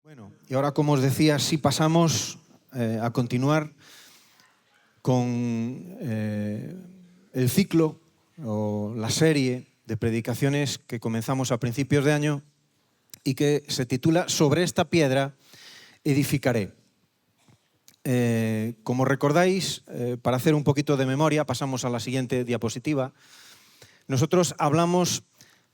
Bueno, y ahora, como os decía, sí pasamos a continuar con el ciclo o la serie de predicaciones que comenzamos a principios de año y que se titula Sobre esta piedra edificaré. Como recordáis, para hacer un poquito de memoria, pasamos a la siguiente diapositiva. Nosotros hablamos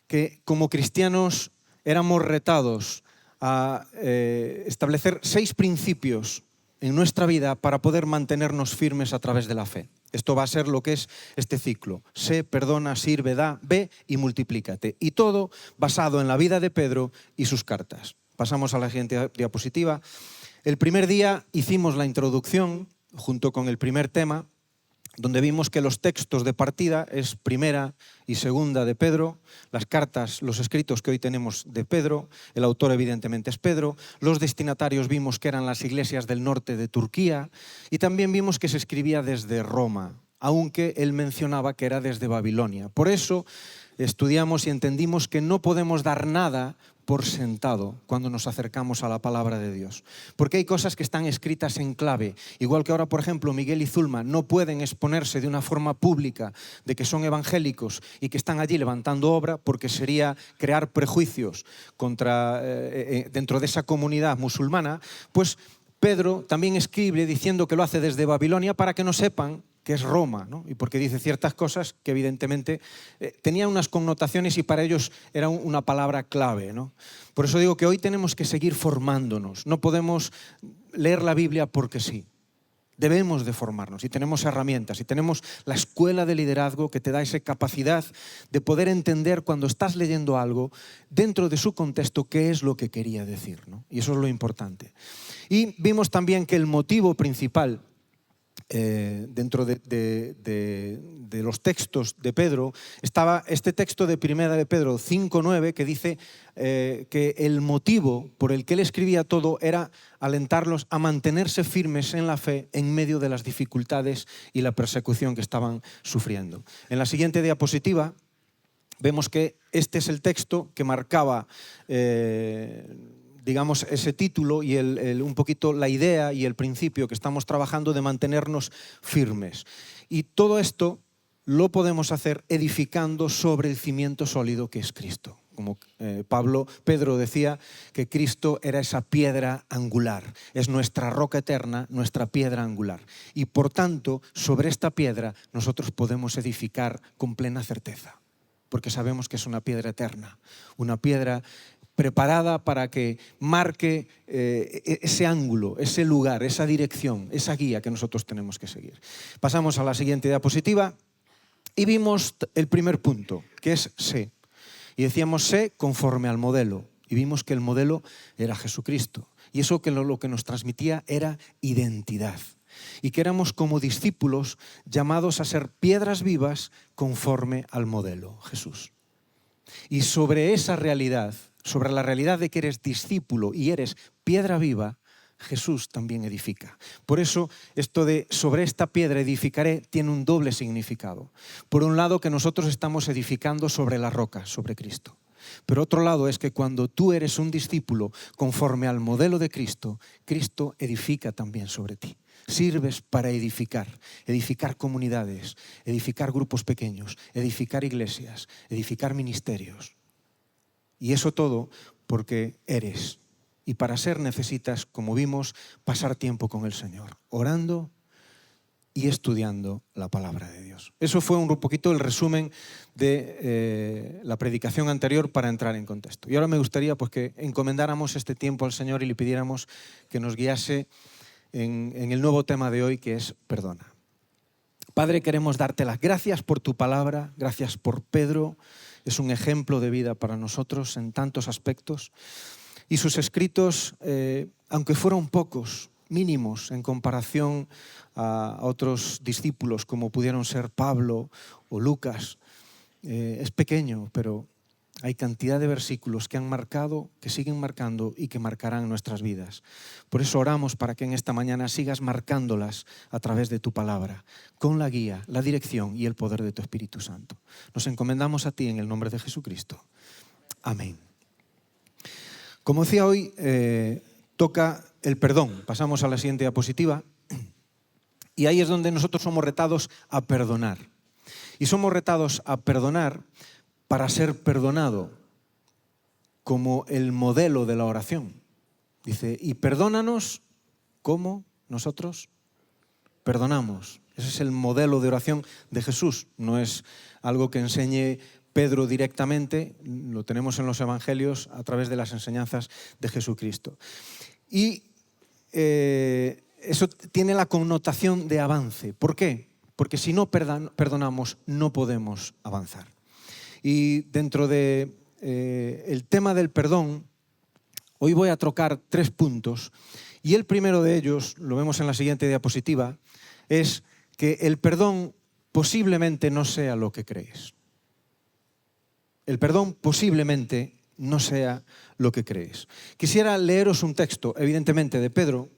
que como cristianos éramos retados a establecer 6 principios en nuestra vida para poder mantenernos firmes a través de la fe. Esto va a ser lo que es este ciclo. Sé, perdona, sirve, da, ve y multiplícate. Y todo basado en la vida de Pedro y sus cartas. Pasamos a la siguiente diapositiva. El primer día hicimos la introducción junto con el primer tema, donde vimos que los textos de partida es primera y segunda de Pedro, las cartas, los escritos que hoy tenemos de Pedro, el autor evidentemente es Pedro, los destinatarios vimos que eran las iglesias del norte de Turquía y también vimos que se escribía desde Roma, aunque él mencionaba que era desde Babilonia. Por eso estudiamos y entendimos que no podemos dar nada por sentado cuando nos acercamos a la palabra de Dios. Porque hay cosas que están escritas en clave. Igual que ahora, por ejemplo, Miguel y Zulma no pueden exponerse de una forma pública de que son evangélicos y que están allí levantando obra, porque sería crear prejuicios dentro de esa comunidad musulmana, pues Pedro también escribe diciendo que lo hace desde Babilonia para que no sepan que es Roma, ¿no? Y porque dice ciertas cosas que evidentemente tenían unas connotaciones y para ellos era una palabra clave, ¿no? Por eso digo que hoy tenemos que seguir formándonos. No podemos leer la Biblia porque sí. Debemos de formarnos y tenemos herramientas y tenemos la escuela de liderazgo que te da esa capacidad de poder entender cuando estás leyendo algo dentro de su contexto qué es lo que quería decir, ¿no? Y eso es lo importante. Y vimos también que el motivo principal dentro de los textos de Pedro estaba este texto de primera de Pedro 5:9 que dice que el motivo por el que él escribía todo era alentarlos a mantenerse firmes en la fe en medio de las dificultades y la persecución que estaban sufriendo. En la siguiente diapositiva vemos que este es el texto que marcaba digamos, ese título y un poquito la idea y el principio que estamos trabajando de mantenernos firmes. Y todo esto lo podemos hacer edificando sobre el cimiento sólido que es Cristo. Como Pedro decía que Cristo era esa piedra angular, es nuestra roca eterna, nuestra piedra angular. Y por tanto, sobre esta piedra nosotros podemos edificar con plena certeza, porque sabemos que es una piedra eterna, una piedra preparada para que marque ese ángulo, ese lugar, esa dirección, esa guía que nosotros tenemos que seguir. Pasamos a la siguiente diapositiva y vimos el primer punto, que es sé. Y decíamos sé conforme al modelo. Y vimos que el modelo era Jesucristo. Y eso que lo que nos transmitía era identidad. Y que éramos como discípulos llamados a ser piedras vivas conforme al modelo, Jesús. Y sobre esa realidad, sobre la realidad de que eres discípulo y eres piedra viva, Jesús también edifica. Por eso, esto de sobre esta piedra edificaré tiene un doble significado. Por un lado, que nosotros estamos edificando sobre la roca, sobre Cristo. Pero otro lado es que cuando tú eres un discípulo conforme al modelo de Cristo, Cristo edifica también sobre ti. Sirves para edificar comunidades, edificar grupos pequeños, edificar iglesias, edificar ministerios. Y eso todo porque eres. Y para ser necesitas, como vimos, pasar tiempo con el Señor, orando y estudiando la palabra de Dios. Eso fue un poquito el resumen de la predicación anterior para entrar en contexto. Y ahora me gustaría pues, que encomendáramos este tiempo al Señor y le pidiéramos que nos guiase en el nuevo tema de hoy, que es perdona. Padre, queremos darte las gracias por tu palabra, gracias por Pedro. Es un ejemplo de vida para nosotros en tantos aspectos. Y sus escritos, aunque fueron pocos, mínimos en comparación a otros discípulos como pudieron ser Pablo o Lucas, es pequeño, pero hay cantidad de versículos que han marcado, que siguen marcando y que marcarán nuestras vidas. Por eso oramos para que en esta mañana sigas marcándolas a través de tu palabra, con la guía, la dirección y el poder de tu Espíritu Santo. Nos encomendamos a ti en el nombre de Jesucristo. Amén. Como decía hoy, toca el perdón. Pasamos a la siguiente diapositiva. Y ahí es donde nosotros somos retados a perdonar. Y somos retados a perdonar para ser perdonado, como el modelo de la oración. Dice, y perdónanos como nosotros perdonamos. Ese es el modelo de oración de Jesús. No es algo que enseñe Pedro directamente, lo tenemos en los evangelios a través de las enseñanzas de Jesucristo. Y eso tiene la connotación de avance. ¿Por qué? Porque si no perdonamos, no podemos avanzar. Y dentro de el tema del perdón, hoy voy a tocar 3 puntos. Y el primero de ellos, lo vemos en la siguiente diapositiva, es que el perdón posiblemente no sea lo que crees. El perdón posiblemente no sea lo que crees. Quisiera leeros un texto, evidentemente de Pedro,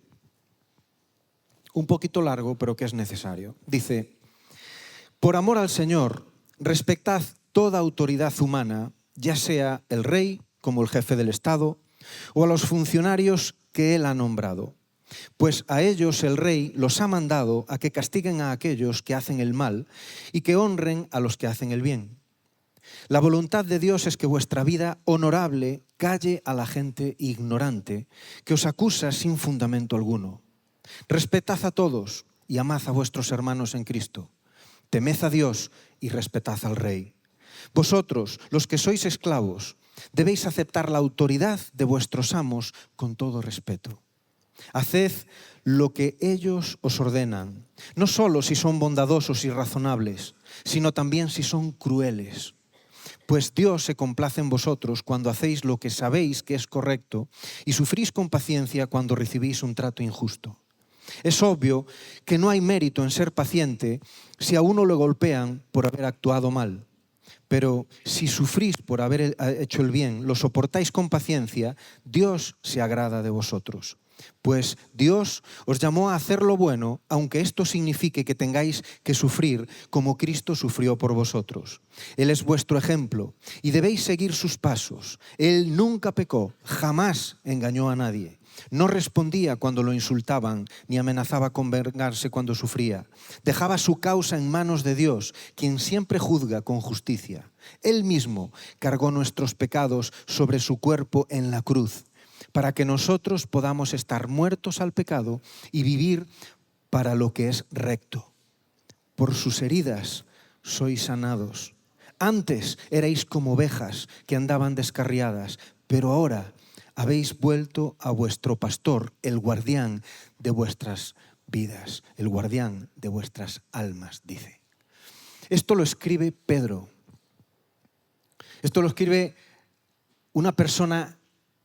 un poquito largo, pero que es necesario. Dice, por amor al Señor, respetad toda autoridad humana, ya sea el rey como el jefe del Estado, o a los funcionarios que él ha nombrado. Pues a ellos el rey los ha mandado a que castiguen a aquellos que hacen el mal y que honren a los que hacen el bien. La voluntad de Dios es que vuestra vida honorable calle a la gente ignorante que os acusa sin fundamento alguno. Respetad a todos y amad a vuestros hermanos en Cristo. Temed a Dios y respetad al Rey. Vosotros, los que sois esclavos, debéis aceptar la autoridad de vuestros amos con todo respeto. Haced lo que ellos os ordenan, no solo si son bondadosos y razonables, sino también si son crueles. Pues Dios se complace en vosotros cuando hacéis lo que sabéis que es correcto y sufrís con paciencia cuando recibís un trato injusto. Es obvio que no hay mérito en ser paciente si a uno le golpean por haber actuado mal. Pero si sufrís por haber hecho el bien, lo soportáis con paciencia, Dios se agrada de vosotros. Pues Dios os llamó a hacer lo bueno, aunque esto signifique que tengáis que sufrir como Cristo sufrió por vosotros. Él es vuestro ejemplo y debéis seguir sus pasos. Él nunca pecó, jamás engañó a nadie. No respondía cuando lo insultaban, ni amenazaba con vengarse cuando sufría. Dejaba su causa en manos de Dios, quien siempre juzga con justicia. Él mismo cargó nuestros pecados sobre su cuerpo en la cruz, para que nosotros podamos estar muertos al pecado y vivir para lo que es recto. Por sus heridas sois sanados. Antes erais como ovejas que andaban descarriadas, pero ahora habéis vuelto a vuestro pastor, el guardián de vuestras vidas, el guardián de vuestras almas, dice. Esto lo escribe Pedro. Esto lo escribe una persona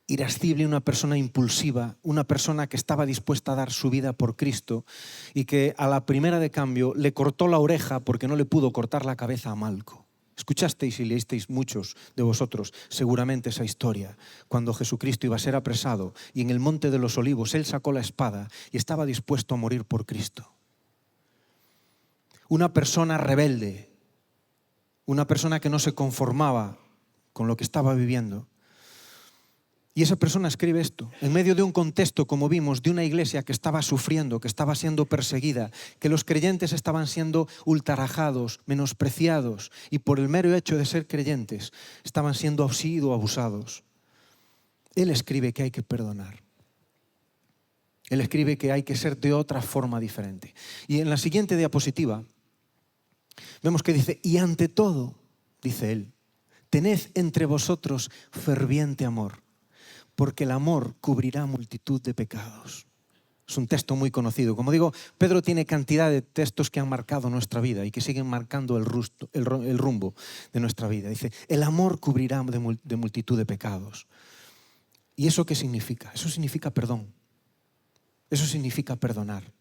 irascible, una persona impulsiva, una persona que estaba dispuesta a dar su vida por Cristo y que a la primera de cambio le cortó la oreja porque no le pudo cortar la cabeza a Malco. Escuchasteis y leísteis muchos de vosotros seguramente esa historia, cuando Jesucristo iba a ser apresado y en el Monte de los Olivos él sacó la espada y estaba dispuesto a morir por Cristo. Una persona rebelde, una persona que no se conformaba con lo que estaba viviendo. Y esa persona escribe esto, en medio de un contexto, como vimos, de una iglesia que estaba sufriendo, que estaba siendo perseguida, que los creyentes estaban siendo ultrajados, menospreciados, y por el mero hecho de ser creyentes estaban siendo abusados. Él escribe que hay que perdonar. Él escribe que hay que ser de otra forma diferente. Y en la siguiente diapositiva vemos que dice, y ante todo, dice él, tened entre vosotros ferviente amor, porque el amor cubrirá multitud de pecados. Es un texto muy conocido. Como digo, Pedro tiene cantidad de textos que han marcado nuestra vida y que siguen marcando el rumbo de nuestra vida. Dice, el amor cubrirá de multitud de pecados. ¿Y eso qué significa? Eso significa perdón. Eso significa perdonar.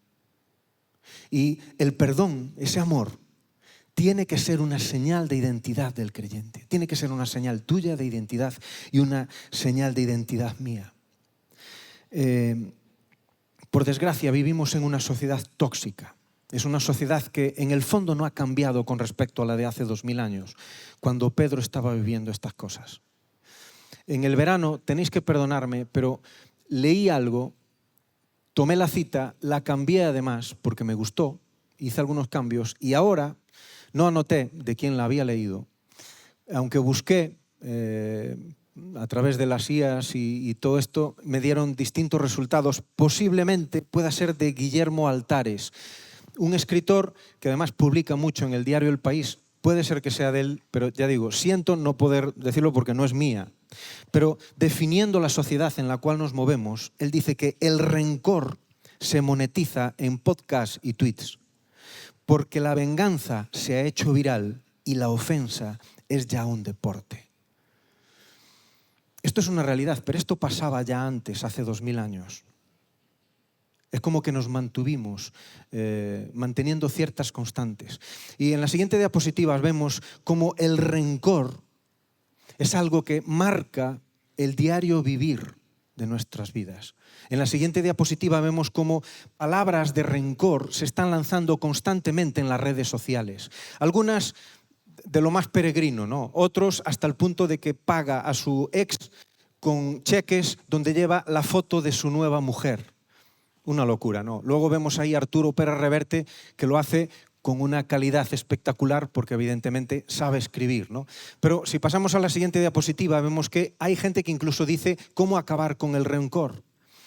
Y el perdón, ese amor, tiene que ser una señal de identidad del creyente. Tiene que ser una señal tuya de identidad y una señal de identidad mía. Por desgracia, vivimos en una sociedad tóxica. Es una sociedad que en el fondo no ha cambiado con respecto a la de hace 2000 años, cuando Pedro estaba viviendo estas cosas. En el verano, tenéis que perdonarme, pero leí algo, tomé la cita, la cambié además porque me gustó, hice algunos cambios y ahora no anoté de quién la había leído, aunque busqué a través de las IAs y todo esto, me dieron distintos resultados. Posiblemente pueda ser de Guillermo Altares, un escritor que además publica mucho en el diario El País. Puede ser que sea de él, pero ya digo, siento no poder decirlo porque no es mía. Pero definiendo la sociedad en la cual nos movemos, él dice que el rencor se monetiza en podcasts y tweets, porque la venganza se ha hecho viral y la ofensa es ya un deporte. Esto es una realidad, pero esto pasaba ya antes, hace 2000 años. Es como que nos mantuvimos manteniendo ciertas constantes. Y en la siguiente diapositiva vemos cómo el rencor es algo que marca el diario vivir de nuestras vidas. En la siguiente diapositiva vemos cómo palabras de rencor se están lanzando constantemente en las redes sociales. Algunas de lo más peregrino, ¿no? Otros hasta el punto de que paga a su ex con cheques donde lleva la foto de su nueva mujer. Una locura, ¿no? Luego vemos ahí a Arturo Pérez Reverte que lo hace con una calidad espectacular porque evidentemente sabe escribir, ¿no? Pero si pasamos a la siguiente diapositiva vemos que hay gente que incluso dice cómo acabar con el rencor.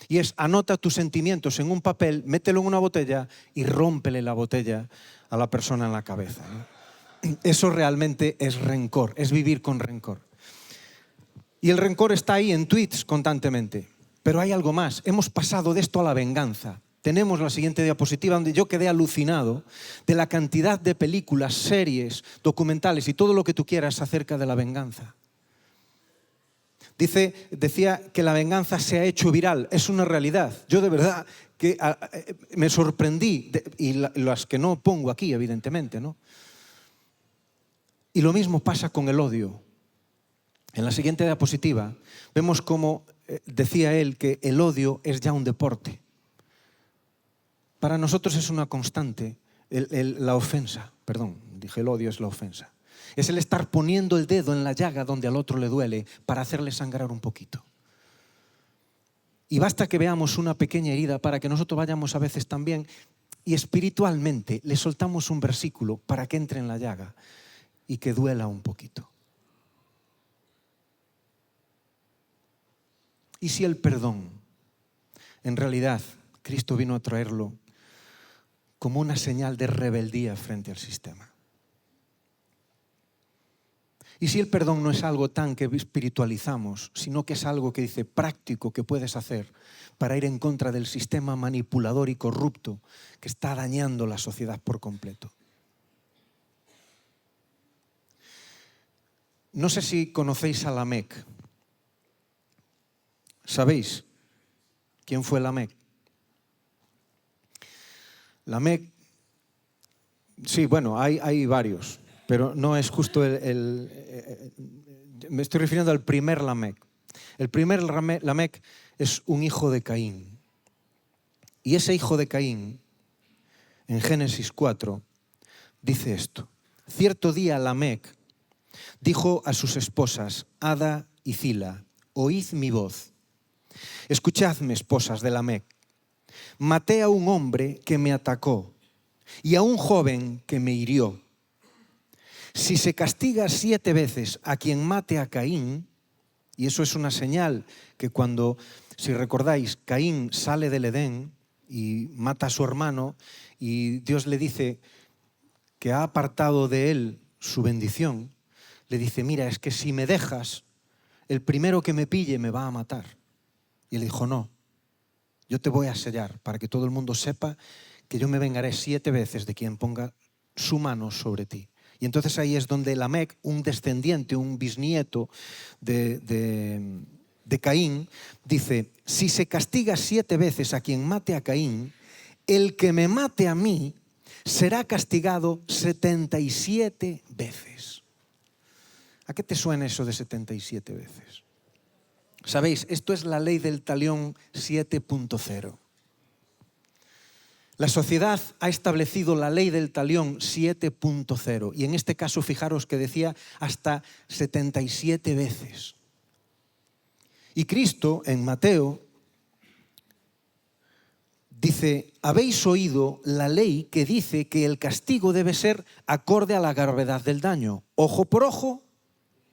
Y es, anota tus sentimientos en un papel, mételo en una botella y rómpele la botella a la persona en la cabeza, ¿no? Eso realmente es rencor, es vivir con rencor. Y el rencor está ahí en tweets constantemente. Pero hay algo más. Hemos pasado de esto a la venganza. Tenemos la siguiente diapositiva donde yo quedé alucinado de la cantidad de películas, series, documentales y todo lo que tú quieras acerca de la venganza. Decía que la venganza se ha hecho viral. Es una realidad. Yo de verdad que me sorprendí, y las que no pongo aquí, evidentemente, ¿no? Y lo mismo pasa con el odio. En la siguiente diapositiva vemos cómo decía él que el odio es ya un deporte. Para nosotros es una constante, la ofensa, el odio es la ofensa. Es el estar poniendo el dedo en la llaga donde al otro le duele para hacerle sangrar un poquito. Y basta que veamos una pequeña herida para que nosotros vayamos a veces también y espiritualmente le soltamos un versículo para que entre en la llaga y que duela un poquito. ¿Y si el perdón, en realidad, Cristo vino a traerlo como una señal de rebeldía frente al sistema? ¿Y si el perdón no es algo tan que espiritualizamos, sino que es algo que dice práctico que puedes hacer para ir en contra del sistema manipulador y corrupto que está dañando la sociedad por completo? No sé si conocéis a Lamec. ¿Sabéis quién fue Lamec? Lamec, sí, bueno, hay varios, pero no es justo me estoy refiriendo al primer Lamec. El primer Lamec es un hijo de Caín. Y ese hijo de Caín, en Génesis 4, dice esto. Cierto día Lamec dijo a sus esposas, Ada y Zila, oíd mi voz. Escuchadme, esposas de Lamec. Maté a un hombre que me atacó y a un joven que me hirió. Si se castiga 7 veces a quien mate a Caín, y eso es una señal que cuando, si recordáis, Caín sale del Edén y mata a su hermano y Dios le dice que ha apartado de él su bendición, le dice, mira, es que si me dejas, el primero que me pille me va a matar. Y él dijo, no, yo te voy a sellar para que todo el mundo sepa que yo me vengaré 7 veces de quien ponga su mano sobre ti. Y entonces ahí es donde Lamec, un descendiente, un bisnieto de Caín, dice, si se castiga 7 veces a quien mate a Caín, el que me mate a mí será castigado 77 veces. ¿A qué te suena eso de 77 veces? Sabéis, esto es la ley del talión 7.0. La sociedad ha establecido la ley del talión 7.0 y en este caso fijaros que decía hasta 77 veces. Y Cristo en Mateo Dice, habéis oído la ley que dice que el castigo debe ser acorde a la gravedad del daño, ojo por ojo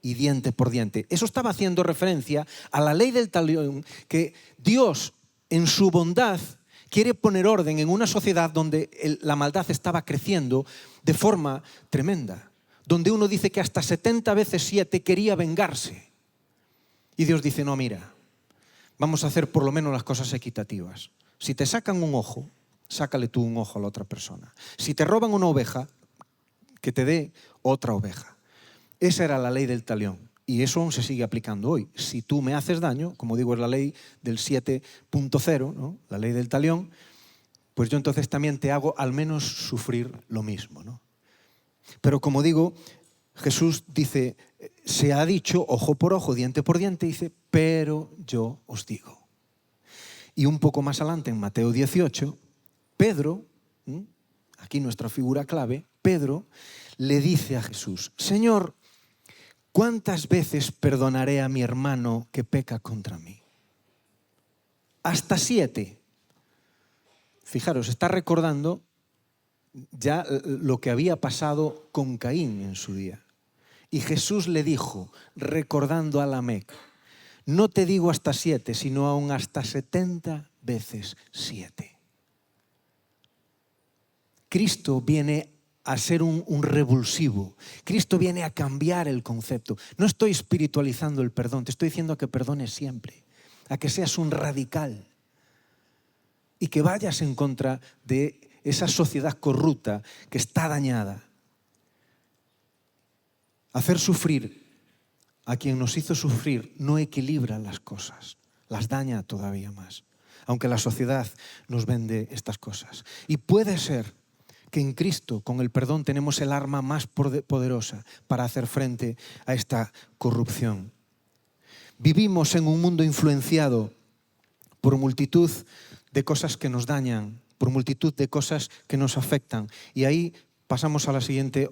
y diente por diente. Eso estaba haciendo referencia a la ley del talión, que Dios en su bondad quiere poner orden en una sociedad donde la maldad estaba creciendo de forma tremenda, donde uno dice que hasta 70 veces 7 quería vengarse. Y Dios dice, no, mira, vamos a hacer por lo menos las cosas equitativas. Si te sacan un ojo, sácale tú un ojo a la otra persona. Si te roban una oveja, que te dé otra oveja. Esa era la ley del talión y eso aún se sigue aplicando hoy. Si tú me haces daño, como digo, es la ley del 7.0, ¿no? La ley del talión, pues yo entonces también te hago al menos sufrir lo mismo, ¿no? Pero como digo, Jesús dice, se ha dicho ojo por ojo, diente por diente, dice, pero yo os digo. Y un poco más adelante, en Mateo 18, Pedro, aquí nuestra figura clave, Pedro le dice a Jesús, Señor, ¿cuántas veces perdonaré a mi hermano que peca contra mí? Hasta 7. Fijaros, está recordando ya lo que había pasado con Caín en su día. Y Jesús le dijo, recordando a Lamec, no te digo hasta 7, sino aún hasta 70 veces 7. Cristo viene a ser un revulsivo. Cristo viene a cambiar el concepto. No estoy espiritualizando el perdón, te estoy diciendo que perdones siempre, a que seas un radical y que vayas en contra de esa sociedad corrupta que está dañada. Hacer sufrir a quien nos hizo sufrir no equilibra las cosas, las daña todavía más, aunque la sociedad nos vende estas cosas. Y puede ser que en Cristo, con el perdón, tenemos el arma más poderosa para hacer frente a esta corrupción. Vivimos en un mundo influenciado por multitud de cosas que nos dañan, por multitud de cosas que nos afectan. Y ahí pasamos a la siguiente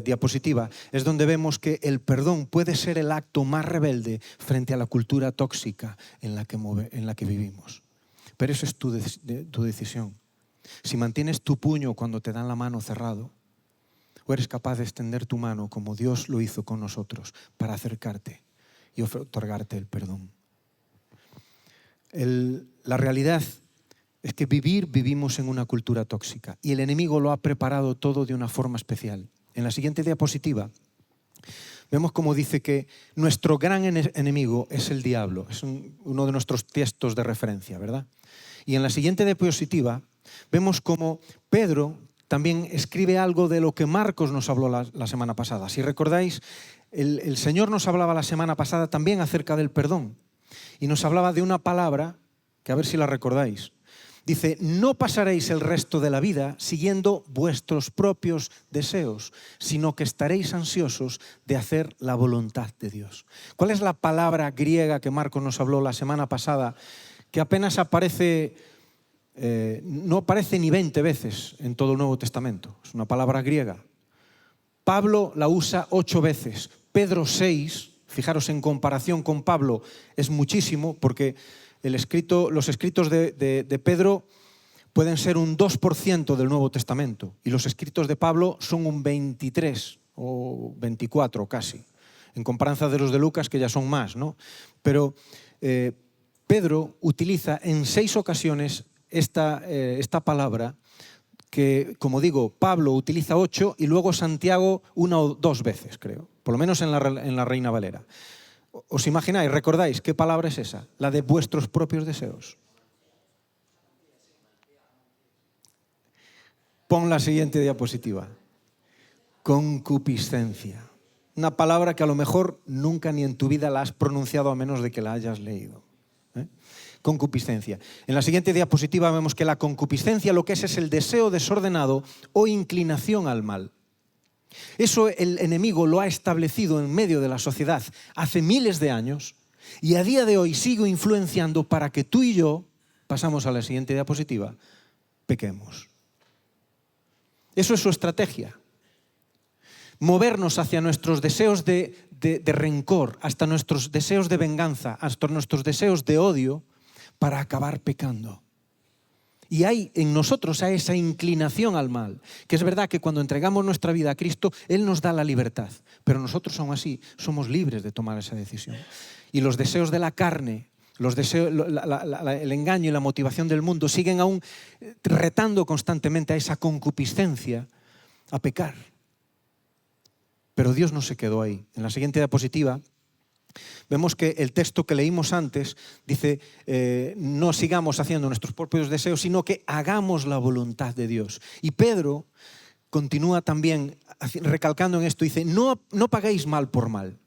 diapositiva. Es donde vemos que el perdón puede ser el acto más rebelde frente a la cultura tóxica en la que vivimos. Pero eso es tu decisión. Si mantienes tu puño cuando te dan la mano cerrado, o eres capaz de extender tu mano como Dios lo hizo con nosotros para acercarte y otorgarte el perdón. La realidad es que vivimos en una cultura tóxica y el enemigo lo ha preparado todo de una forma especial. En la siguiente diapositiva vemos cómo dice que nuestro gran enemigo es el diablo. Es uno de nuestros textos de referencia, ¿verdad? Y en la siguiente diapositiva vemos cómo Pedro también escribe algo de lo que Marcos nos habló la semana pasada. Si recordáis, el Señor nos hablaba la semana pasada también acerca del perdón y nos hablaba de una palabra que a ver si la recordáis. Dice, no pasaréis el resto de la vida siguiendo vuestros propios deseos, sino que estaréis ansiosos de hacer la voluntad de Dios. ¿Cuál es la palabra griega que Marcos nos habló la semana pasada, que apenas aparece, no aparece ni 20 veces en todo el Nuevo Testamento? Es una palabra griega. Pablo la usa 8 veces, Pedro 6, fijaros en comparación con Pablo, es muchísimo porque los escritos de Pedro pueden ser un 2% del Nuevo Testamento y los escritos de Pablo son un 23 o 24 casi, en comparación de los de Lucas que ya son más, ¿no? Pero Pedro utiliza en 6 ocasiones esta palabra que, como digo, Pablo utiliza 8 y luego Santiago 1 o 2 veces, creo, por lo menos en la Reina Valera. ¿Os imagináis, recordáis qué palabra es esa? La de vuestros propios deseos. Pon la siguiente diapositiva. Concupiscencia. Una palabra que a lo mejor nunca ni en tu vida la has pronunciado a menos de que la hayas leído. Concupiscencia. En la siguiente diapositiva vemos que la concupiscencia lo que es el deseo desordenado o inclinación al mal. Eso el enemigo lo ha establecido en medio de la sociedad hace miles de años y a día de hoy sigue influenciando para que tú y yo, pasamos a la siguiente diapositiva, pequemos. Eso es su estrategia. Movernos hacia nuestros deseos de rencor, hasta nuestros deseos de venganza, hasta nuestros deseos de odio para acabar pecando. Y hay en nosotros esa inclinación al mal, que es verdad que cuando entregamos nuestra vida a Cristo, Él nos da la libertad, pero nosotros aún así somos libres de tomar esa decisión. Y los deseos de la carne, el engaño y la motivación del mundo siguen aún retando constantemente a esa concupiscencia a pecar. Pero Dios no se quedó ahí. En la siguiente diapositiva vemos que el texto que leímos antes dice, no sigamos haciendo nuestros propios deseos, sino que hagamos la voluntad de Dios. Y Pedro continúa también recalcando en esto, dice, no paguéis mal por mal.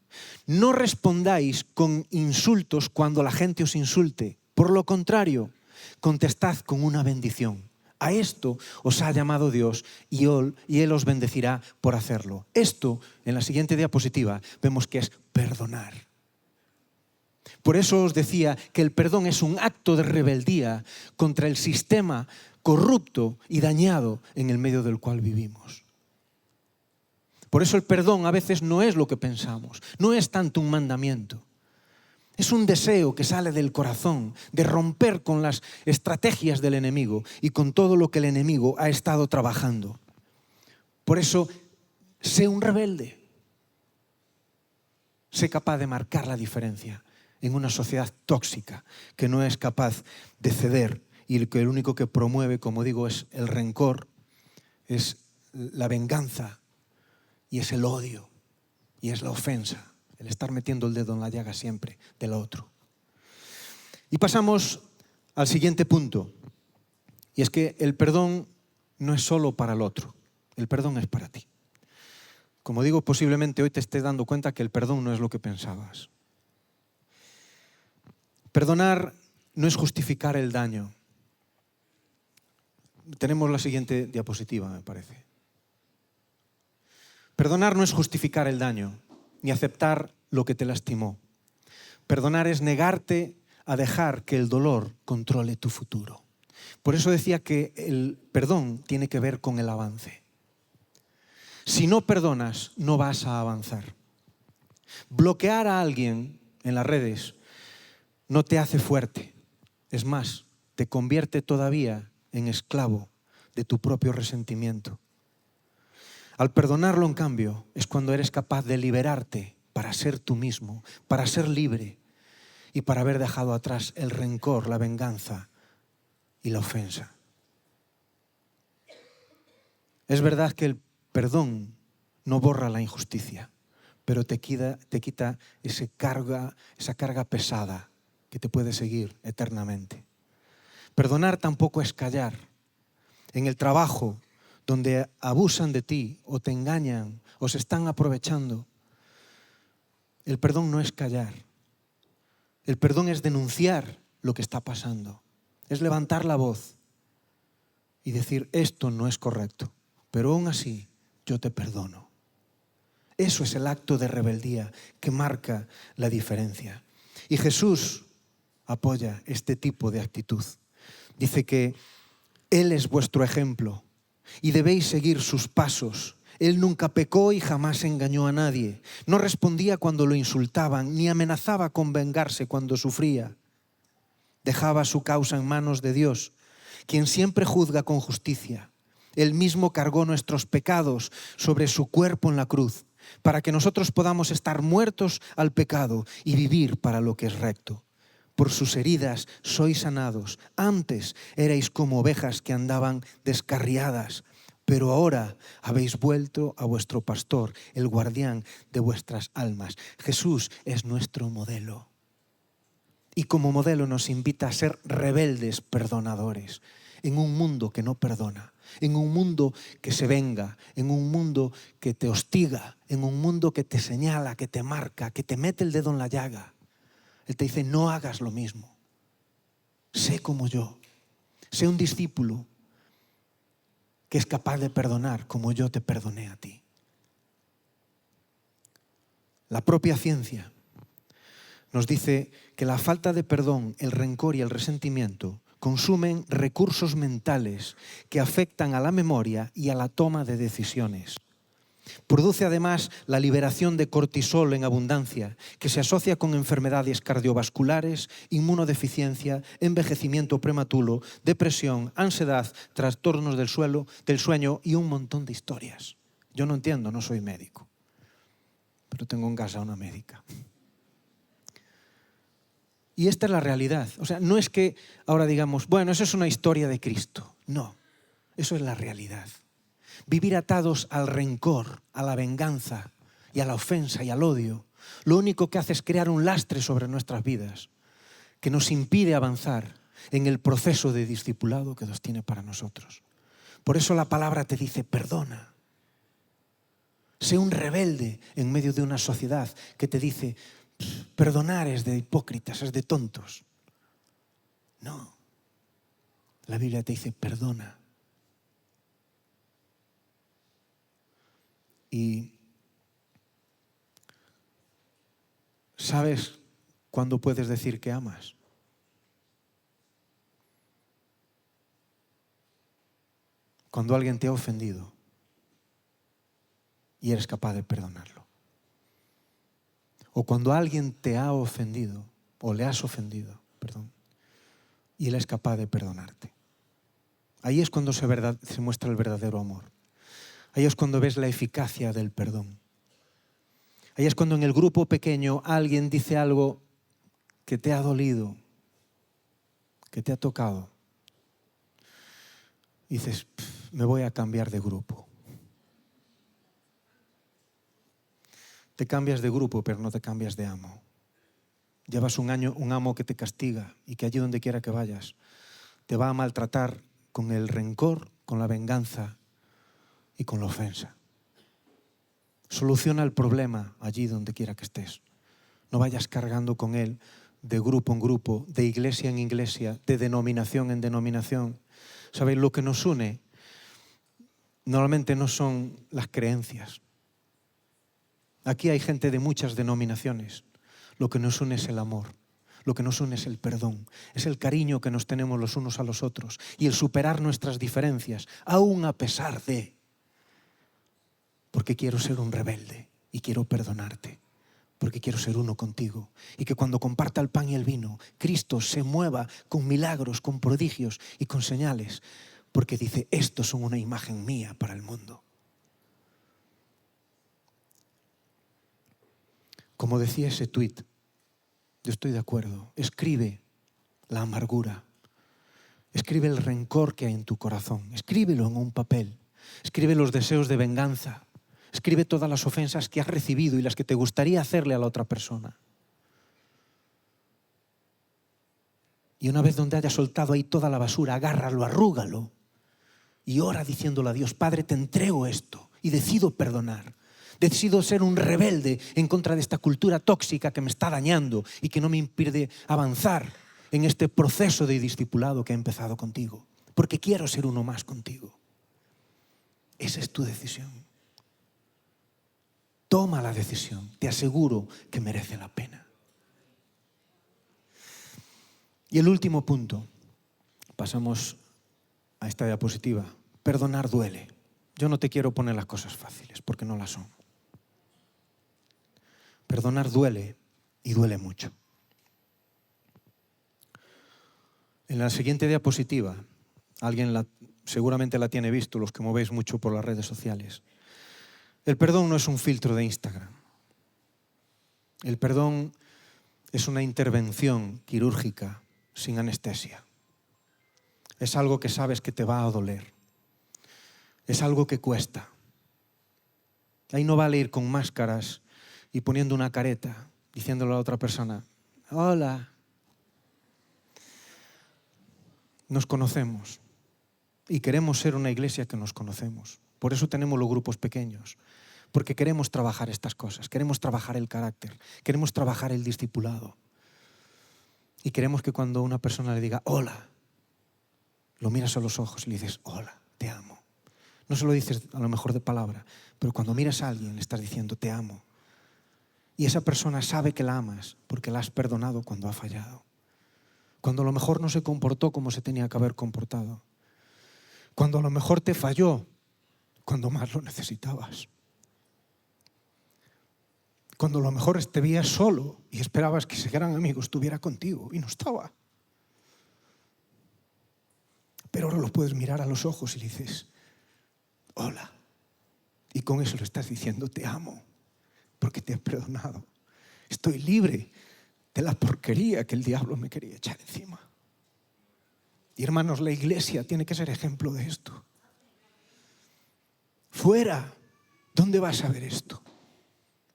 No respondáis con insultos cuando la gente os insulte. Por lo contrario, contestad con una bendición. A esto os ha llamado Dios y Él os bendecirá por hacerlo. Esto, en la siguiente diapositiva, vemos que es perdonar. Por eso os decía que el perdón es un acto de rebeldía contra el sistema corrupto y dañado en el medio del cual vivimos. Por eso el perdón a veces no es lo que pensamos, no es tanto un mandamiento. Es un deseo que sale del corazón, de romper con las estrategias del enemigo y con todo lo que el enemigo ha estado trabajando. Por eso, sé un rebelde. Sé capaz de marcar la diferencia en una sociedad tóxica que no es capaz de ceder y que el único que promueve, como digo, es el rencor, es la venganza y es el odio y es la ofensa. El estar metiendo el dedo en la llaga siempre del otro. Y pasamos al siguiente punto. Y es que el perdón no es solo para el otro. El perdón es para ti. Como digo, posiblemente hoy te estés dando cuenta que el perdón no es lo que pensabas. Perdonar no es justificar el daño. Tenemos la siguiente diapositiva, me parece. Perdonar no es justificar el daño, ni aceptar lo que te lastimó. Perdonar es negarte a dejar que el dolor controle tu futuro. Por eso decía que el perdón tiene que ver con el avance. Si no perdonas, no vas a avanzar. Bloquear a alguien en las redes no te hace fuerte. Es más, te convierte todavía en esclavo de tu propio resentimiento. Al perdonarlo, en cambio, es cuando eres capaz de liberarte para ser tú mismo, para ser libre y para haber dejado atrás el rencor, la venganza y la ofensa. Es verdad que el perdón no borra la injusticia, pero te quita esa carga pesada que te puede seguir eternamente. Perdonar tampoco es callar. En el trabajo, donde abusan de ti o te engañan o se están aprovechando, el perdón no es callar. El perdón es denunciar lo que está pasando. Es levantar la voz y decir, esto no es correcto, pero aún así yo te perdono. Eso es el acto de rebeldía que marca la diferencia. Y Jesús apoya este tipo de actitud. Dice que Él es vuestro ejemplo y debéis seguir sus pasos. Él nunca pecó y jamás engañó a nadie. No respondía cuando lo insultaban, ni amenazaba con vengarse cuando sufría. Dejaba su causa en manos de Dios, quien siempre juzga con justicia. Él mismo cargó nuestros pecados sobre su cuerpo en la cruz, para que nosotros podamos estar muertos al pecado y vivir para lo que es recto. Por sus heridas sois sanados. Antes erais como ovejas que andaban descarriadas, pero ahora habéis vuelto a vuestro pastor, el guardián de vuestras almas. Jesús es nuestro modelo. Y como modelo nos invita a ser rebeldes perdonadores en un mundo que no perdona, en un mundo que se venga, en un mundo que te hostiga, en un mundo que te señala, que te marca, que te mete el dedo en la llaga. Él te dice, no hagas lo mismo. Sé como yo. Sé un discípulo que es capaz de perdonar como yo te perdoné a ti. La propia ciencia nos dice que la falta de perdón, el rencor y el resentimiento consumen recursos mentales que afectan a la memoria y a la toma de decisiones. Produce además la liberación de cortisol en abundancia, que se asocia con enfermedades cardiovasculares, inmunodeficiencia, envejecimiento prematuro, depresión, ansiedad, trastornos del sueño y un montón de historias. Yo no entiendo, no soy médico, pero tengo en casa una médica. Y esta es la realidad. O sea, no es que ahora digamos, bueno, eso es una historia de Cristo. No, eso es la realidad. Vivir atados al rencor, a la venganza y a la ofensa y al odio, lo único que hace es crear un lastre sobre nuestras vidas que nos impide avanzar en el proceso de discipulado que Dios tiene para nosotros. Por eso la palabra te dice, perdona. Sé un rebelde en medio de una sociedad que te dice, perdonar es de hipócritas, es de tontos. No. La Biblia te dice, perdona. Y ¿sabes cuándo puedes decir que amas? Cuando alguien te ha ofendido y eres capaz de perdonarlo. O cuando alguien te ha ofendido o le has ofendido, y él es capaz de perdonarte. Ahí es cuando se muestra el verdadero amor. Ahí es cuando ves la eficacia del perdón. Ahí es cuando en el grupo pequeño alguien dice algo que te ha dolido, que te ha tocado. Y dices, me voy a cambiar de grupo. Te cambias de grupo, pero no te cambias de amo. Llevas un año un amo que te castiga y que allí donde quiera que vayas te va a maltratar con el rencor, con la venganza y con la ofensa. Soluciona el problema allí donde quiera que estés. No vayas cargando con él de grupo en grupo, de iglesia en iglesia, de denominación en denominación. ¿Sabéis? Lo que nos une normalmente no son las creencias. Aquí hay gente de muchas denominaciones. Lo que nos une es el amor. Lo que nos une es el perdón. Es el cariño que nos tenemos los unos a los otros. Y el superar nuestras diferencias, aún a pesar de. Porque quiero ser un rebelde y quiero perdonarte. Porque quiero ser uno contigo. Y que cuando comparta el pan y el vino, Cristo se mueva con milagros, con prodigios y con señales. Porque dice, estos son una imagen mía para el mundo. Como decía ese tuit, yo estoy de acuerdo. Escribe la amargura. Escribe el rencor que hay en tu corazón. Escríbelo en un papel. Escribe los deseos de venganza. Escribe todas las ofensas que has recibido y las que te gustaría hacerle a la otra persona. Y una vez donde hayas soltado ahí toda la basura, agárralo, arrúgalo y ora diciéndole a Dios, Padre, te entrego esto y decido perdonar. Decido ser un rebelde en contra de esta cultura tóxica que me está dañando y que no me impide avanzar en este proceso de discipulado que he empezado contigo. Porque quiero ser uno más contigo. Esa es tu decisión. Toma la decisión. Te aseguro que merece la pena. Y el último punto. Pasamos a esta diapositiva. Perdonar duele. Yo no te quiero poner las cosas fáciles porque no las son. Perdonar duele y duele mucho. En la siguiente diapositiva, alguien seguramente la tiene visto, los que movéis mucho por las redes sociales. El perdón no es un filtro de Instagram. El perdón es una intervención quirúrgica sin anestesia. Es algo que sabes que te va a doler. Es algo que cuesta. Ahí no vale ir con máscaras y poniendo una careta, diciéndole a la otra persona, hola. Nos conocemos y queremos ser una iglesia que nos conocemos. Por eso tenemos los grupos pequeños, porque queremos trabajar estas cosas, queremos trabajar el carácter, queremos trabajar el discipulado. Y queremos que cuando una persona le diga hola, lo miras a los ojos y le dices hola, te amo. No se lo dices a lo mejor de palabra, pero cuando miras a alguien le estás diciendo te amo. Y esa persona sabe que la amas porque la has perdonado cuando ha fallado. Cuando a lo mejor no se comportó como se tenía que haber comportado. Cuando a lo mejor te falló cuando más lo necesitabas. Cuando a lo mejor te veías solo y esperabas que ese gran amigo estuviera contigo y no estaba. Pero ahora lo puedes mirar a los ojos y le dices, hola. Y con eso le estás diciendo, te amo, porque te he perdonado. Estoy libre de la porquería que el diablo me quería echar encima. Y hermanos, la iglesia tiene que ser ejemplo de esto. Fuera, ¿dónde vas a ver esto?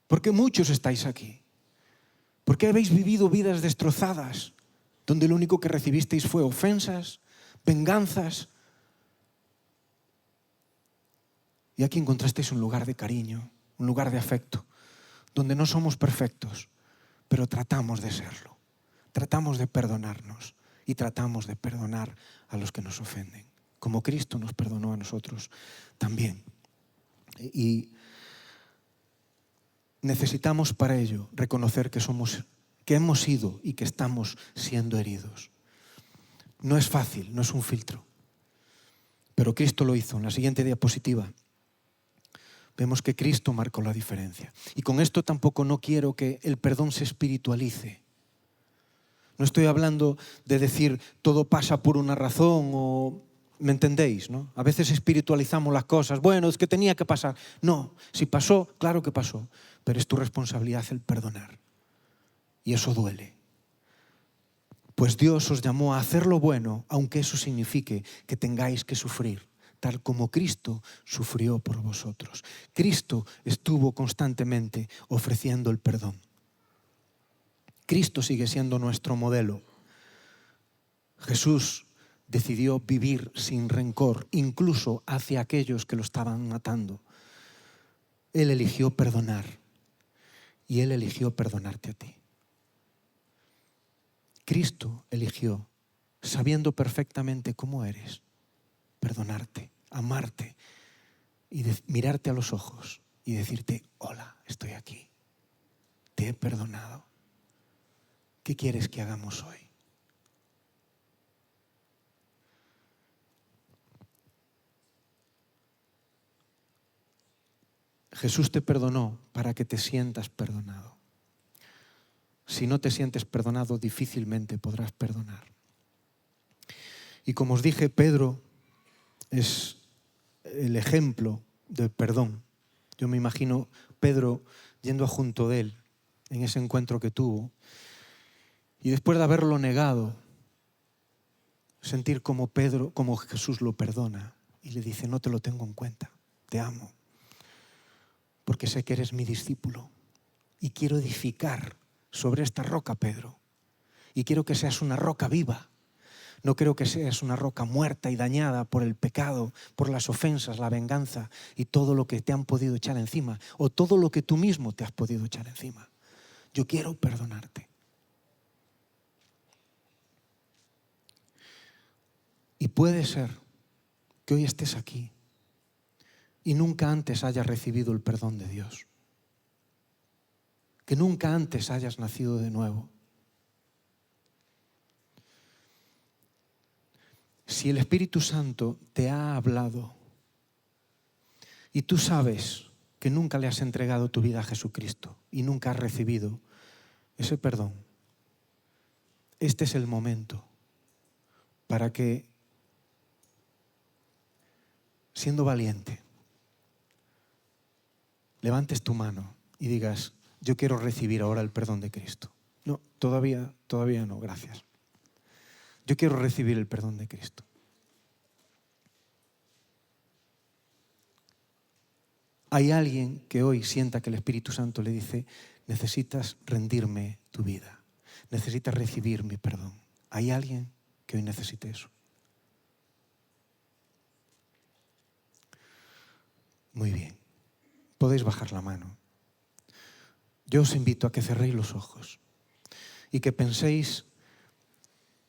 Porque muchos estáis aquí. Porque habéis vivido vidas destrozadas, donde lo único que recibisteis fue ofensas, venganzas. Y aquí encontrasteis un lugar de cariño, un lugar de afecto, donde no somos perfectos, pero tratamos de serlo. Tratamos de perdonarnos y tratamos de perdonar a los que nos ofenden, como Cristo nos perdonó a nosotros también. Y necesitamos para ello reconocer que hemos sido y que estamos siendo heridos. No es fácil, no es un filtro, pero Cristo lo hizo. En la siguiente diapositiva vemos que Cristo marcó la diferencia. Y con esto tampoco no quiero que el perdón se espiritualice. No estoy hablando de decir todo pasa por una razón o... ¿Me entendéis, no? A veces espiritualizamos las cosas. Bueno, es que tenía que pasar. No, si pasó, claro que pasó. Pero es tu responsabilidad el perdonar. Y eso duele. Pues Dios os llamó a hacer lo bueno, aunque eso signifique que tengáis que sufrir, tal como Cristo sufrió por vosotros. Cristo estuvo constantemente ofreciendo el perdón. Cristo sigue siendo nuestro modelo. Jesús decidió vivir sin rencor, incluso hacia aquellos que lo estaban matando. Él eligió perdonar y Él eligió perdonarte a ti. Cristo eligió, sabiendo perfectamente cómo eres, perdonarte, amarte y mirarte a los ojos y decirte, hola, estoy aquí, te he perdonado. ¿Qué quieres que hagamos hoy? Jesús te perdonó para que te sientas perdonado. Si no te sientes perdonado, difícilmente podrás perdonar. Y como os dije, Pedro es el ejemplo del perdón. Yo me imagino Pedro yendo junto de él en ese encuentro que tuvo y después de haberlo negado, sentir como Jesús lo perdona y le dice, no te lo tengo en cuenta, te amo, porque sé que eres mi discípulo y quiero edificar sobre esta roca, Pedro, y quiero que seas una roca viva. No quiero que seas una roca muerta y dañada por el pecado, por las ofensas, la venganza y todo lo que te han podido echar encima o todo lo que tú mismo te has podido echar encima. Yo quiero perdonarte. Y puede ser que hoy estés aquí y nunca antes hayas recibido el perdón de Dios. Que nunca antes hayas nacido de nuevo. Si el Espíritu Santo te ha hablado y tú sabes que nunca le has entregado tu vida a Jesucristo y nunca has recibido ese perdón, este es el momento para que, siendo valiente, levantes tu mano y digas, yo quiero recibir ahora el perdón de Cristo. No, todavía no, gracias. Yo quiero recibir el perdón de Cristo. Hay alguien que hoy sienta que el Espíritu Santo le dice, necesitas rendirme tu vida, necesitas recibir mi perdón. ¿Hay alguien que hoy necesite eso? Muy bien, podéis bajar la mano. Yo os invito a que cerréis los ojos y que penséis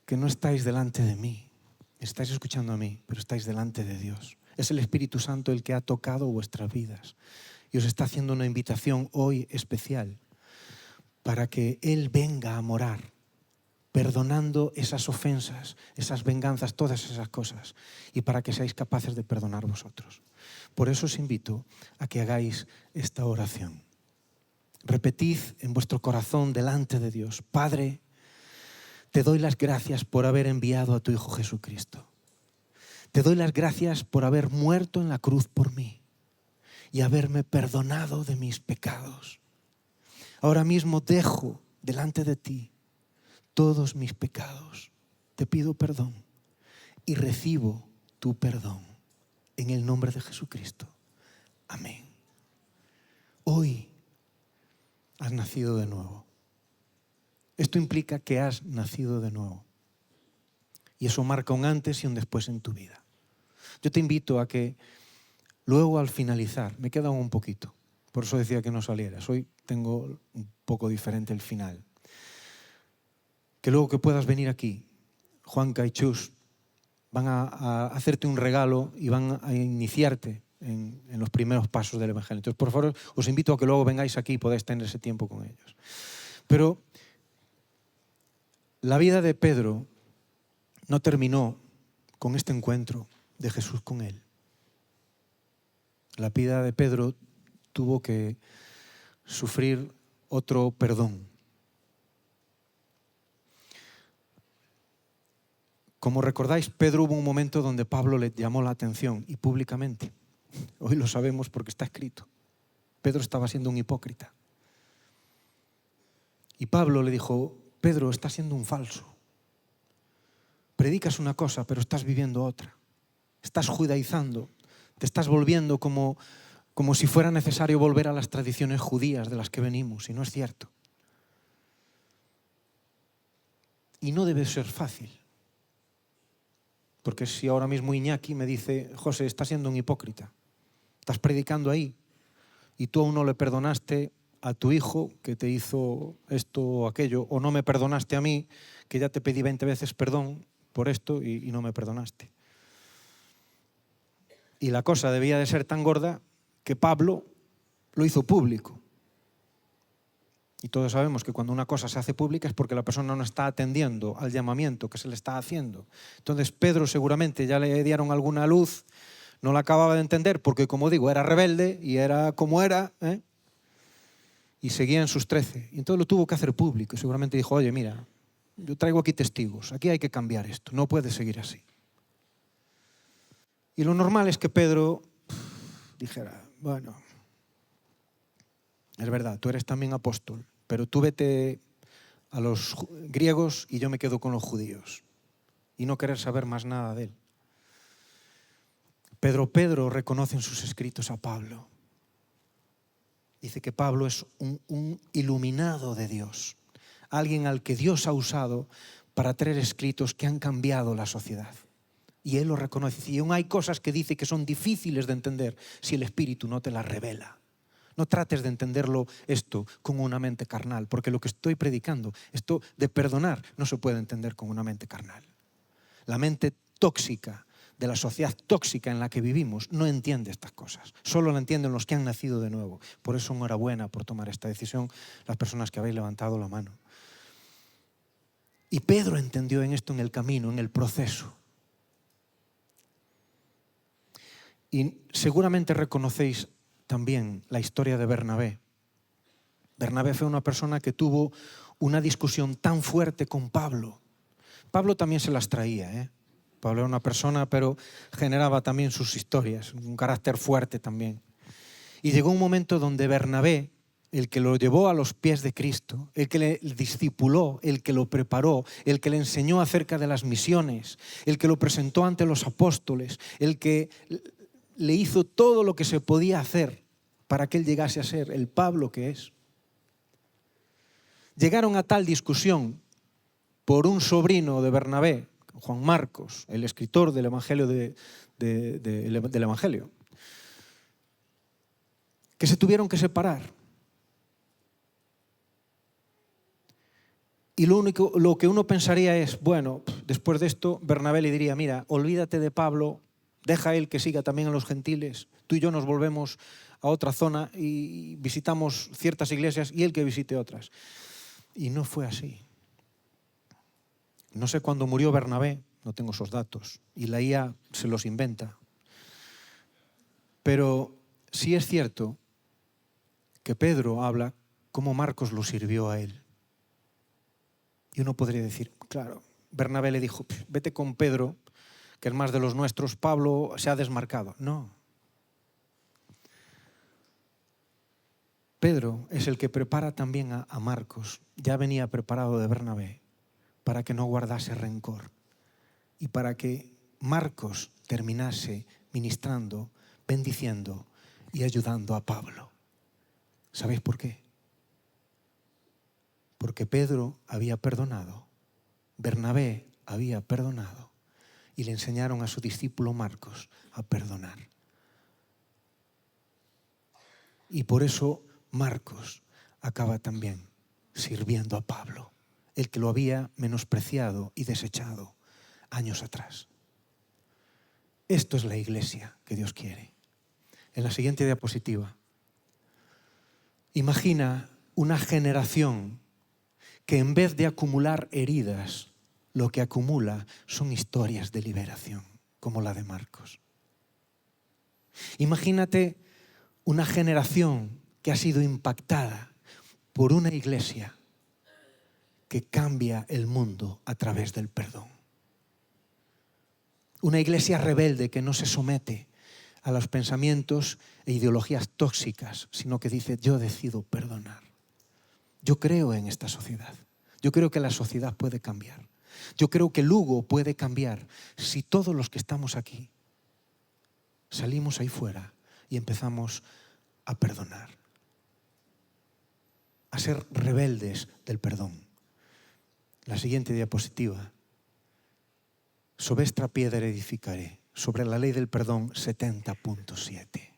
que no estáis delante de mí, estáis escuchando a mí, pero estáis delante de Dios. Es el Espíritu Santo el que ha tocado vuestras vidas y os está haciendo una invitación hoy especial para que Él venga a morar, perdonando esas ofensas, esas venganzas, todas esas cosas, y para que seáis capaces de perdonar vosotros. Por eso os invito a que hagáis esta oración. Repetid en vuestro corazón delante de Dios: Padre, te doy las gracias por haber enviado a tu Hijo Jesucristo. Te doy las gracias por haber muerto en la cruz por mí y haberme perdonado de mis pecados. Ahora mismo dejo delante de ti todos mis pecados. Te pido perdón y recibo tu perdón en el nombre de Jesucristo. Amén. Hoy has nacido de nuevo. Esto implica que has nacido de nuevo. Y eso marca un antes y un después en tu vida. Yo te invito a que luego, al finalizar, me queda un poquito, por eso decía que no salieras. Hoy tengo un poco diferente el final. Que luego que puedas venir aquí, Juanca y Chus van a hacerte un regalo y van a iniciarte en los primeros pasos del Evangelio. Entonces, por favor, os invito a que luego vengáis aquí y podáis tener ese tiempo con ellos. Pero la vida de Pedro no terminó con este encuentro de Jesús con él. La vida de Pedro tuvo que sufrir otro perdón. Como recordáis, Pedro hubo un momento donde Pablo le llamó la atención, y públicamente. Hoy lo sabemos porque está escrito. Pedro estaba siendo un hipócrita. Y Pablo le dijo: Pedro, estás siendo un falso. Predicas una cosa, pero estás viviendo otra. Estás judaizando. Te estás volviendo como si fuera necesario volver a las tradiciones judías de las que venimos, y no es cierto. Y no debe ser fácil. Porque si ahora mismo Iñaki me dice: José, estás siendo un hipócrita, estás predicando ahí, y tú aún no le perdonaste a tu hijo que te hizo esto o aquello, o no me perdonaste a mí, que ya te pedí 20 veces perdón por esto y no me perdonaste. Y la cosa debía de ser tan gorda que Pablo lo hizo público. Y todos sabemos que cuando una cosa se hace pública es porque la persona no está atendiendo al llamamiento que se le está haciendo. Entonces Pedro seguramente ya le dieron alguna luz, no la acababa de entender porque, como digo, era rebelde y era como era, y seguía en sus 13. Y entonces lo tuvo que hacer público y seguramente dijo: oye, mira, yo traigo aquí testigos, aquí hay que cambiar esto, no puede seguir así. Y lo normal es que Pedro dijera: bueno, es verdad, tú eres también apóstol, pero tú vete a los griegos y yo me quedo con los judíos. Y no querer saber más nada de él. Pedro reconoce en sus escritos a Pablo. Dice que Pablo es un iluminado de Dios. Alguien al que Dios ha usado para traer escritos que han cambiado la sociedad. Y él lo reconoce. Y aún hay cosas que dice que son difíciles de entender si el Espíritu no te las revela. No trates de entenderlo esto con una mente carnal, porque lo que estoy predicando, esto de perdonar, no se puede entender con una mente carnal. La mente tóxica de la sociedad tóxica en la que vivimos no entiende estas cosas. Solo la entienden los que han nacido de nuevo. Por eso enhorabuena por tomar esta decisión, las personas que habéis levantado la mano. Y Pedro entendió en esto en el camino, en el proceso. Y seguramente reconocéis también la historia de Bernabé. Bernabé fue una persona que tuvo una discusión tan fuerte con Pablo. Pablo también se las traía, Pablo era una persona, pero generaba también sus historias, un carácter fuerte también. Y llegó un momento donde Bernabé, el que lo llevó a los pies de Cristo, el que le discipuló, el que lo preparó, el que le enseñó acerca de las misiones, el que lo presentó ante los apóstoles, el que le hizo todo lo que se podía hacer para que él llegase a ser el Pablo que es. Llegaron a tal discusión por un sobrino de Bernabé, Juan Marcos, el escritor del Evangelio, del Evangelio, que se tuvieron que separar. Y lo que uno pensaría es, bueno, después de esto Bernabé le diría: mira, olvídate de Pablo, deja a él que siga también a los gentiles, tú y yo nos volvemos a otra zona y visitamos ciertas iglesias y él que visite otras. Y no fue así. No sé cuándo murió Bernabé, no tengo esos datos, y la IA se los inventa. Pero sí es cierto que Pedro habla cómo Marcos lo sirvió a él. Y uno podría decir, claro, Bernabé le dijo, vete con Pedro, que es más de los nuestros, Pablo se ha desmarcado. No. Pedro es el que prepara también a Marcos. Ya venía preparado de Bernabé para que no guardase rencor y para que Marcos terminase ministrando, bendiciendo y ayudando a Pablo. ¿Sabéis por qué? Porque Pedro había perdonado, Bernabé había perdonado y le enseñaron a su discípulo Marcos a perdonar. Y por eso Marcos acaba también sirviendo a Pablo, el que lo había menospreciado y desechado años atrás. Esto es la iglesia que Dios quiere. En la siguiente diapositiva, imagina una generación que en vez de acumular heridas, lo que acumula son historias de liberación, como la de Marcos. Imagínate una generación que ha sido impactada por una iglesia que cambia el mundo a través del perdón. Una iglesia rebelde que no se somete a los pensamientos e ideologías tóxicas, sino que dice, yo decido perdonar. Yo creo en esta sociedad. Yo creo que la sociedad puede cambiar. Yo creo que Lugo puede cambiar si todos los que estamos aquí salimos ahí fuera y empezamos a perdonar, a ser rebeldes del perdón. La siguiente diapositiva. Sobre esta piedra edificaré, sobre la ley del perdón 70.7.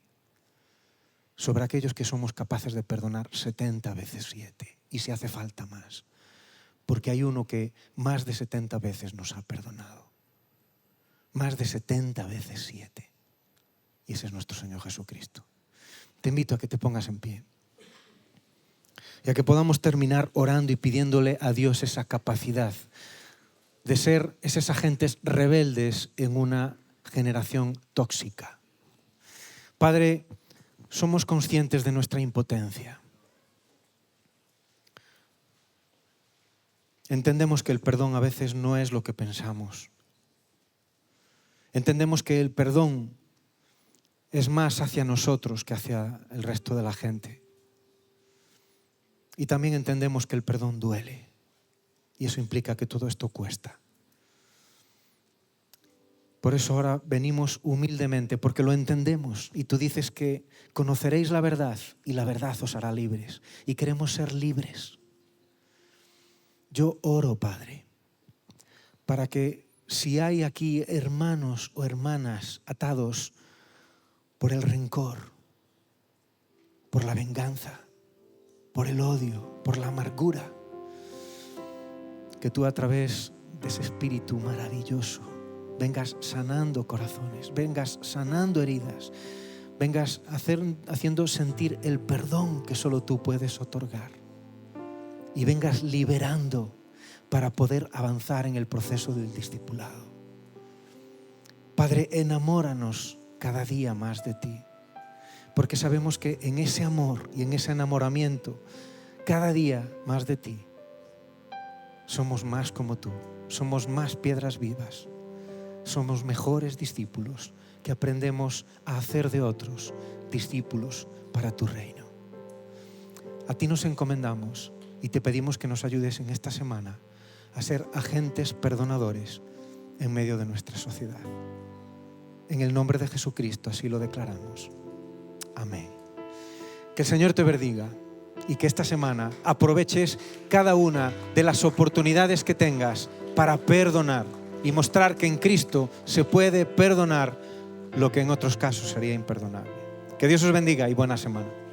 Sobre aquellos que somos capaces de perdonar 70 veces 7. Y si hace falta más. Porque hay uno que más de 70 veces nos ha perdonado. Más de 70 veces 7. Y ese es nuestro Señor Jesucristo. Te invito a que te pongas en pie. Y a que podamos terminar orando y pidiéndole a Dios esa capacidad de ser esos agentes rebeldes en una generación tóxica. Padre, somos conscientes de nuestra impotencia. Entendemos que el perdón a veces no es lo que pensamos. Entendemos que el perdón es más hacia nosotros que hacia el resto de la gente. Y también entendemos que el perdón duele. Y eso implica que todo esto cuesta. Por eso ahora venimos humildemente, porque lo entendemos. Y tú dices que conoceréis la verdad y la verdad os hará libres. Y queremos ser libres. Yo oro, Padre, para que si hay aquí hermanos o hermanas atados por el rencor, por la venganza, por el odio, por la amargura, que tú a través de ese espíritu maravilloso vengas sanando corazones, vengas sanando heridas, vengas haciendo sentir el perdón que solo tú puedes otorgar y vengas liberando para poder avanzar en el proceso del discipulado. Padre, enamóranos cada día más de ti, porque sabemos que en ese amor y en ese enamoramiento, cada día más de ti, somos más como tú, somos más piedras vivas, somos mejores discípulos que aprendemos a hacer de otros discípulos para tu reino. A ti nos encomendamos y te pedimos que nos ayudes en esta semana a ser agentes perdonadores en medio de nuestra sociedad. En el nombre de Jesucristo así lo declaramos. Amén. Que el Señor te bendiga y que esta semana aproveches cada una de las oportunidades que tengas para perdonar y mostrar que en Cristo se puede perdonar lo que en otros casos sería imperdonable. Que Dios os bendiga y buena semana.